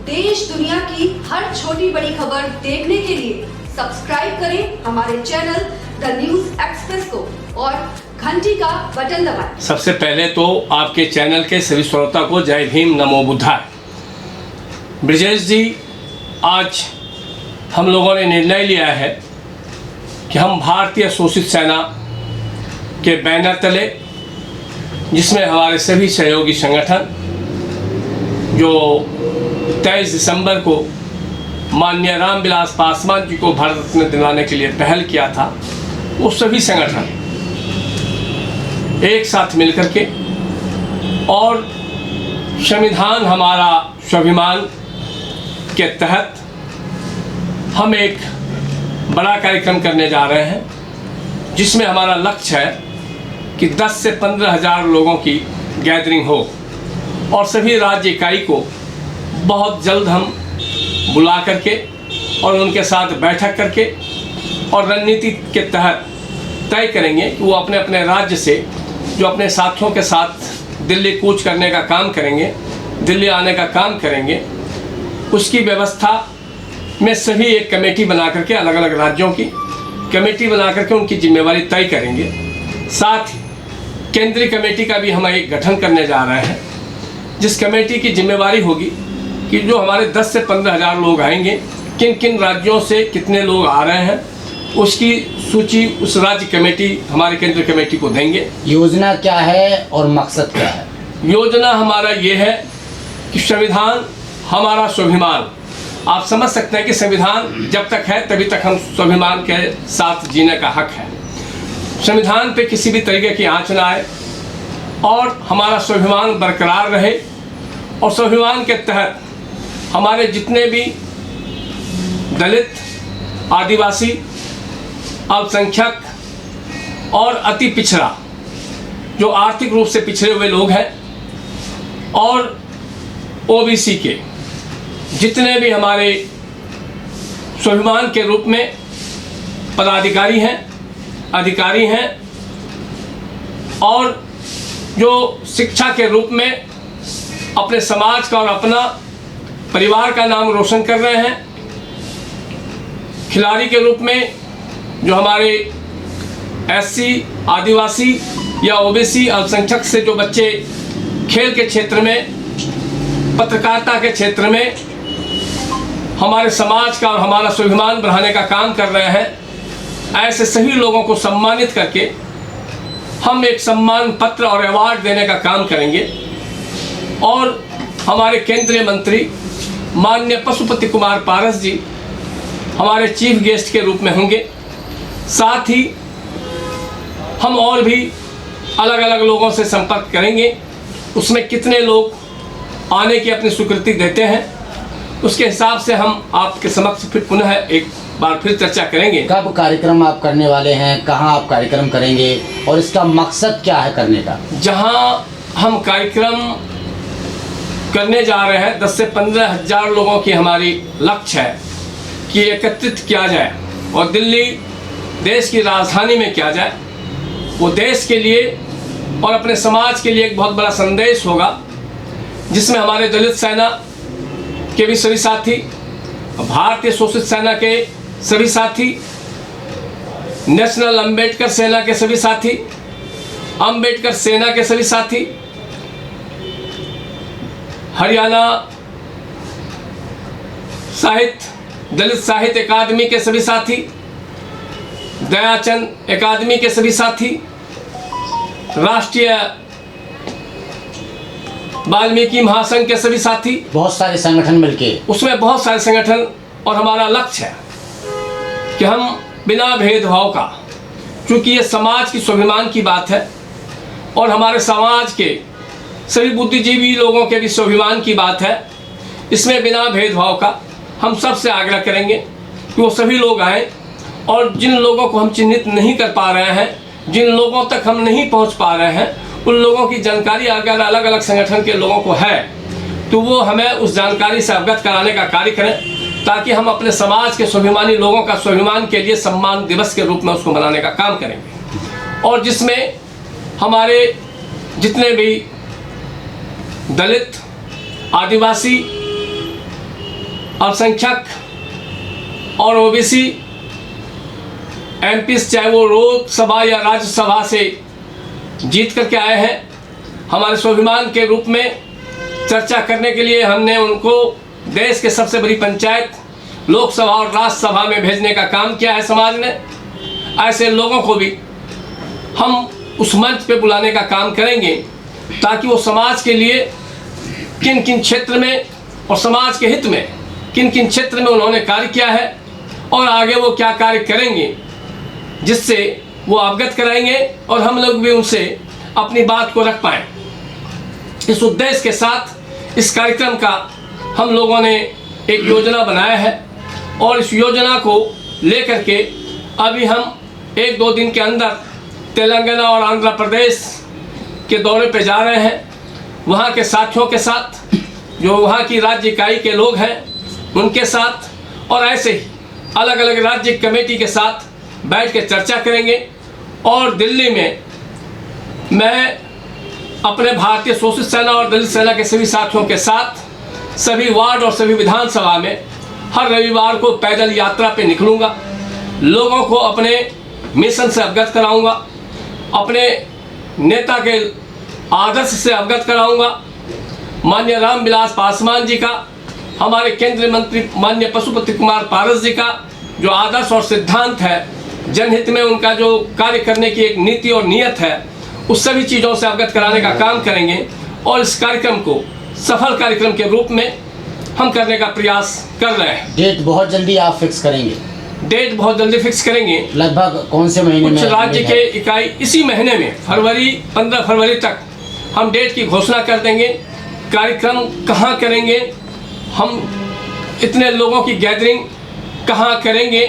देश दुनिया की हर छोटी बड़ी खबर देखने के लिए सब्सक्राइब करें हमारे चैनल द न्यूज एक्सप्रेस को और घंटी का बटन दबाएं। सबसे पहले तो आपके चैनल के सभी श्रोता को जय भीम नमो बुद्धाय। ब्रजेश जी, आज हम लोगों ने निर्णय लिया है कि हम भारतीय शोषित सेना के बैनर तले, जिसमें हमारे सभी सहयोगी संगठन जो 23 दिसंबर को माननीय रामविलास पासवान जी को भारत रत्न दिलाने के लिए पहल किया था, वो सभी संगठन एक साथ मिलकर के और संविधान हमारा स्वाभिमान के तहत हम एक बड़ा कार्यक्रम करने जा रहे हैं, जिसमें हमारा लक्ष्य है कि 10 से 15 हज़ार लोगों की गैदरिंग हो और सभी राज्य इकाई को बहुत जल्द हम बुला करके और उनके साथ बैठक करके और रणनीति के तहत तय करेंगे कि वो अपने अपने राज्य से जो अपने साथियों के साथ दिल्ली कूच करने का काम करेंगे, दिल्ली आने का काम करेंगे, उसकी व्यवस्था में सभी एक कमेटी बना करके, अलग अलग राज्यों की कमेटी बना करके उनकी जिम्मेवारी तय करेंगे। साथ ही केंद्रीय कमेटी का भी हम एक गठन करने जा रहे हैं, जिस कमेटी की जिम्मेवारी होगी कि जो हमारे 10 से 15 हज़ार लोग आएंगे, किन किन राज्यों से कितने लोग आ रहे हैं, उसकी सूची उस राज्य कमेटी हमारे केंद्रीय कमेटी को देंगे। योजना क्या है और मकसद क्या है? योजना हमारा ये है कि संविधान हमारा स्वाभिमान। आप समझ सकते हैं कि संविधान जब तक है तभी तक हम स्वाभिमान के साथ जीने का हक है। संविधान पे किसी भी तरीके की आँच ना आए और हमारा स्वाभिमान बरकरार रहे और स्वाभिमान के तहत हमारे जितने भी दलित, आदिवासी, अल्पसंख्यक और अति पिछड़ा, जो आर्थिक रूप से पिछड़े हुए लोग हैं, और ओबीसी के जितने भी हमारे स्वाभिमान के रूप में पदाधिकारी हैं, अधिकारी हैं, और जो शिक्षा के रूप में अपने समाज का और अपना परिवार का नाम रोशन कर रहे हैं, खिलाड़ी के रूप में जो हमारे एससी, आदिवासी या ओबीसी अल्पसंख्यक से जो बच्चे खेल के क्षेत्र में, पत्रकारिता के क्षेत्र में हमारे समाज का और हमारा स्वाभिमान बढ़ाने का काम कर रहे हैं, ऐसे सभी लोगों को सम्मानित करके हम एक सम्मान पत्र और अवार्ड देने का काम करेंगे। और हमारे केंद्रीय मंत्री माननीय पशुपति कुमार पारस जी हमारे चीफ गेस्ट के रूप में होंगे। साथ ही हम और भी अलग अलग लोगों से संपर्क करेंगे, उसमें कितने लोग आने की अपनी स्वीकृति देते हैं, उसके हिसाब से हम आपके समक्ष फिर पुनः एक बार फिर चर्चा करेंगे। कब कार्यक्रम आप करने वाले हैं, कहाँ आप कार्यक्रम करेंगे और इसका मकसद क्या है करने का? जहाँ हम कार्यक्रम करने जा रहे हैं, 10 से 15 हज़ार लोगों की हमारी लक्ष्य है कि एकत्रित किया जाए और दिल्ली देश की राजधानी में किया जाए। वो देश के लिए और अपने समाज के लिए एक बहुत बड़ा संदेश होगा, जिसमें हमारे दलित सेना के भी सभी साथी, भारतीय शोषित सेना के सभी साथी, नेशनल अंबेडकर सेना के सभी साथी, अंबेडकर सेना के सभी साथी, हरियाणा साहित्य, दलित साहित्य अकादमी के सभी साथी, दयाचंद अकादमी के सभी साथी, राष्ट्रीय वाल्मीकि महासंघ के सभी साथी, बहुत सारे संगठन मिलके, उसमें बहुत सारे संगठन। और हमारा लक्ष्य है कि हम बिना भेदभाव का, क्योंकि ये समाज की स्वाभिमान की बात है और हमारे समाज के सभी बुद्धिजीवी लोगों के भी स्वाभिमान की बात है, इसमें बिना भेदभाव का हम सबसे आग्रह करेंगे कि वो सभी लोग आएँ और जिन लोगों को हम चिन्हित नहीं कर पा रहे हैं, जिन लोगों तक हम नहीं पहुंच पा रहे हैं, उन लोगों की जानकारी अगर अलग अलग संगठन के लोगों को है तो वो हमें उस जानकारी से अवगत कराने का कार्य करें, ताकि हम अपने समाज के स्वाभिमानी लोगों का स्वाभिमान के लिए सम्मान दिवस के रूप में उसको मनाने का काम करेंगे। और जिसमें हमारे जितने भी दलित, आदिवासी अल्पसंख्यक और ओबीसी एमपी, चाहे वो लोकसभा या राज्यसभा से जीत करके आए हैं, हमारे स्वाभिमान के रूप में चर्चा करने के लिए हमने उनको देश के सबसे बड़ी पंचायत लोकसभा और राज्यसभा में भेजने का काम किया है समाज ने। ऐसे लोगों को भी हम उस मंच पे बुलाने का काम करेंगे ताकि वो समाज के लिए किन किन क्षेत्र में और समाज के हित में किन किन क्षेत्र में उन्होंने कार्य किया है और आगे वो क्या कार्य करेंगे, जिससे वो अवगत कराएंगे और हम लोग भी उनसे अपनी बात को रख पाएँ। इस उद्देश्य के साथ इस कार्यक्रम का हम लोगों ने एक योजना बनाया है और इस योजना को लेकर के अभी हम 1-2 दिन के अंदर तेलंगाना और आंध्र प्रदेश के दौरे पे जा रहे हैं। वहाँ के साथियों के साथ, जो वहाँ की राज्य इकाई के लोग हैं उनके साथ, और ऐसे ही अलग अलग राज्य कमेटी के साथ बैठ के चर्चा करेंगे। और दिल्ली में मैं अपने भारतीय शोषित सेना और दलित सेना के सभी साथियों के साथ सभी वार्ड और सभी विधानसभा में हर रविवार को पैदल यात्रा पे निकलूँगा। लोगों को अपने मिशन से अवगत कराऊँगा, अपने नेता के आदर्श से अवगत कराऊँगा। माननीय रामविलास पासवान जी का, हमारे केंद्रीय मंत्री माननीय पशुपति कुमार पारस जी का जो आदर्श और सिद्धांत है, जनहित में उनका जो कार्य करने की एक नीति और नीयत है, उस सभी चीज़ों से अवगत कराने का काम करेंगे। और इस कार्यक्रम को सफल कार्यक्रम के रूप में हम करने का प्रयास कर रहे हैं। डेट बहुत जल्दी आप फिक्स करेंगे? डेट बहुत जल्दी फिक्स करेंगे। लगभग कौन से महीने में? कुछ राज्य के इकाई इसी महीने में 15 फरवरी तक हम डेट की घोषणा कर देंगे। कार्यक्रम कहाँ करेंगे, हम इतने लोगों की गैदरिंग कहाँ करेंगे,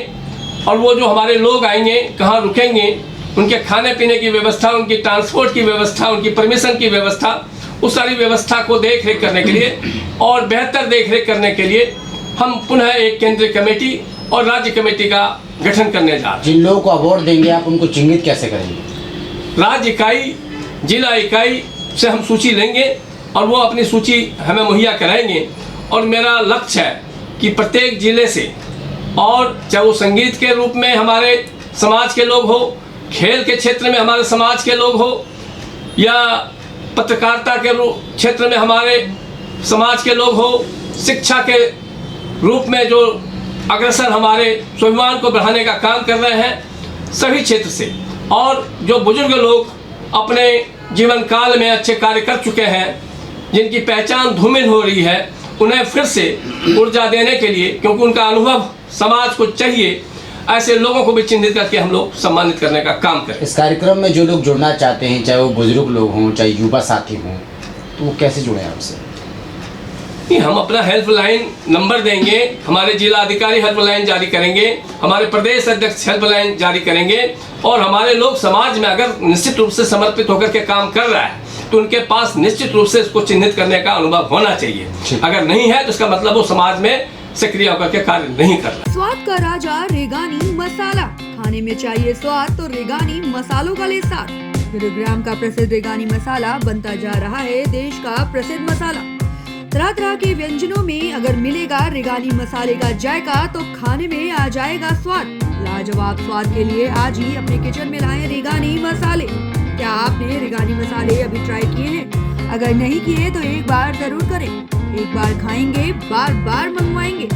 और वो जो हमारे लोग आएंगे कहाँ रुकेंगे, उनके खाने पीने की व्यवस्था, उनकी ट्रांसपोर्ट की व्यवस्था, उनकी परमिशन की व्यवस्था, उस सारी व्यवस्था को देख रेख करने के लिए और बेहतर देख रेख करने के लिए हम पुनः एक केंद्रीय कमेटी और राज्य कमेटी का गठन करने जा रहे हैं। जिन लोगों को अवार्ड देंगे आप उनको चिन्हित कैसे करेंगे? राज्य इकाई, जिला इकाई से हम सूची लेंगे और वो अपनी सूची हमें मुहैया कराएंगे। और मेरा लक्ष्य है कि प्रत्येक जिले से, और चाहे वो संगीत के रूप में हमारे समाज के लोग हो, खेल के क्षेत्र में हमारे समाज के लोग हो, या पत्रकारिता के क्षेत्र में हमारे समाज के लोग हो, शिक्षा के रूप में जो अग्रसर हमारे स्वाभिमान को बढ़ाने का काम कर रहे हैं, सभी क्षेत्र से, और जो बुजुर्ग लोग अपने जीवन काल में अच्छे कार्य कर चुके हैं, जिनकी पहचान धूमिल हो रही है, उन्हें फिर से ऊर्जा देने के लिए, क्योंकि उनका अनुभव समाज को चाहिए, ऐसे लोगों को भी चिन्हित करके हम लोग सम्मानित करने का काम करें। इस कार्यक्रम में जो लोग जुड़ना चाहते हैं, चाहे वो बुजुर्ग लोग हों, चाहे युवा साथी हों, तो वो कैसे जुड़े आपसे? हम अपना हेल्पलाइन नंबर देंगे, हमारे जिला अधिकारी हेल्पलाइन जारी करेंगे, हमारे प्रदेश अध्यक्ष हेल्पलाइन जारी करेंगे, और हमारे लोग समाज में अगर निश्चित रूप से समर्पित होकर के काम कर रहा है तो उनके पास निश्चित रूप से इसको चिन्हित करने का अनुभव होना चाहिए। अगर नहीं है तो इसका मतलब वो समाज में सक्रिय होकर के कार्य नहीं कर रहा। स्वाद का राजा रेगानी मसाला, खाने में चाहिए स्वाद तो रेगानी मसालों का ले साथ। गुरुग्राम का प्रसिद्ध रेगानी मसाला बनता जा रहा है देश का प्रसिद्ध मसाला। तरह तरह के व्यंजनों में अगर मिलेगा रेगानी मसाले का जायका तो खाने में आ जाएगा स्वाद। लाजवाब स्वाद के लिए आज ही अपने किचन में लाएं रेगानी मसाले। क्या आपने रेगानी मसाले अभी ट्राई किए हैं? अगर नहीं किए तो एक बार जरूर करें। एक बार खाएंगे, बार बार मंगवाएंगे।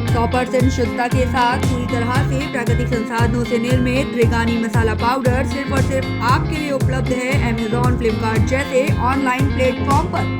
100% शुद्धता के साथ पूरी तरह से प्राकृतिक संसाधनों से निर्मित रेगानी मसाला पाउडर सिर्फ और सिर्फ आपके लिए उपलब्ध है Amazon, Flipkart जैसे ऑनलाइन प्लेटफॉर्म पर।